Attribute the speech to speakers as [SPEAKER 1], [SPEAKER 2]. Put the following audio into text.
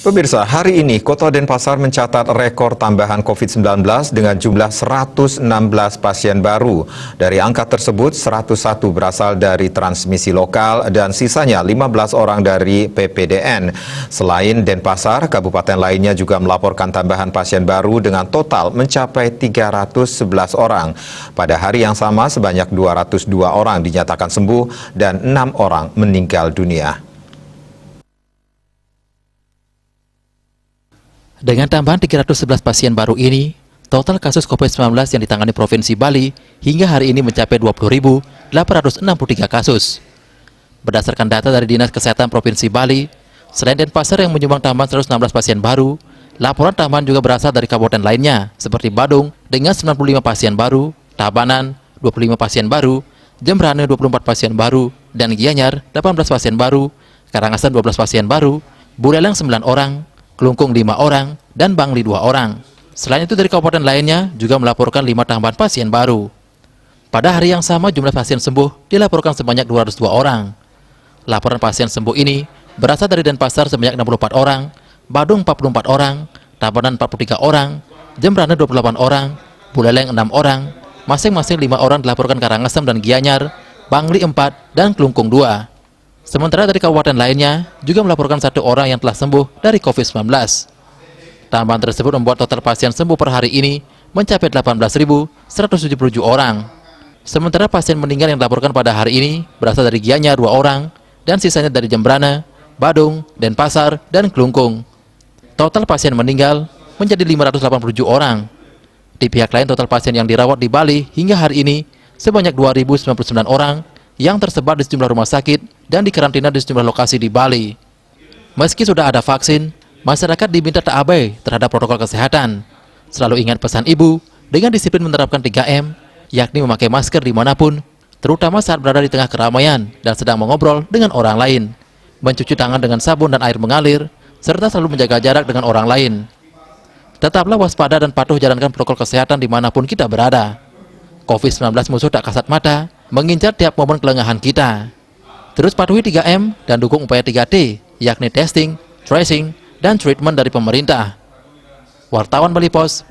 [SPEAKER 1] Pemirsa, hari ini Kota Denpasar mencatat rekor tambahan COVID-19 dengan jumlah 116 pasien baru. Dari angka tersebut, 101 berasal dari transmisi lokal dan sisanya 15 orang dari PPDN. Selain Denpasar, kabupaten lainnya juga melaporkan tambahan pasien baru dengan total mencapai 311 orang. Pada hari yang sama, sebanyak 202 orang dinyatakan sembuh dan 6 orang meninggal dunia.
[SPEAKER 2] Dengan tambahan 311 pasien baru ini, total kasus COVID-19 yang ditangani Provinsi Bali hingga hari ini mencapai 20.863 kasus. Berdasarkan data dari Dinas Kesehatan Provinsi Bali, selain Denpasar yang menyumbang tambahan 116 pasien baru, laporan tambahan juga berasal dari kabupaten lainnya, seperti Badung dengan 95 pasien baru, Tabanan 25 pasien baru, Jembrane 24 pasien baru, dan Gianyar 18 pasien baru, Karangasem 12 pasien baru, Buleleng 9 orang, Kelungkung 5 orang, dan Bangli 2 orang. Selain itu dari kabupaten lainnya juga melaporkan 5 tambahan pasien baru. Pada hari yang sama jumlah pasien sembuh dilaporkan sebanyak 202 orang. Laporan pasien sembuh ini berasal dari Denpasar sebanyak 64 orang, Badung 44 orang, Tabanan 43 orang, Jembrane 28 orang, Buleleng 6 orang, masing-masing 5 orang dilaporkan Karangasem dan Gianyar, Bangli 4, dan Kelungkung 2. Sementara dari kabupaten lainnya juga melaporkan 1 orang yang telah sembuh dari COVID-19. Tambahan tersebut membuat total pasien sembuh per hari ini mencapai 18.177 orang. Sementara pasien meninggal yang dilaporkan pada hari ini berasal dari Gianyar 2 orang dan sisanya dari Jembrane, Badung, Denpasar, dan Kelungkung. Total pasien meninggal menjadi 587 orang. Di pihak lain total pasien yang dirawat di Bali hingga hari ini sebanyak 2.099 orang yang tersebar di sejumlah rumah sakit dan dikarantina di sejumlah lokasi di Bali. Meski sudah ada vaksin, masyarakat diminta tak abai terhadap protokol kesehatan. Selalu ingat pesan ibu dengan disiplin menerapkan 3M, yakni memakai masker dimanapun, terutama saat berada di tengah keramaian dan sedang mengobrol dengan orang lain, mencuci tangan dengan sabun dan air mengalir, serta selalu menjaga jarak dengan orang lain. Tetaplah waspada dan patuh jalankan protokol kesehatan dimanapun kita berada. COVID-19 musuh tak kasat mata, mengincar tiap momen kelengahan kita. Terus patuhi 3M dan dukung upaya 3T, yakni testing, tracing, dan treatment dari pemerintah. Wartawan Bali Pos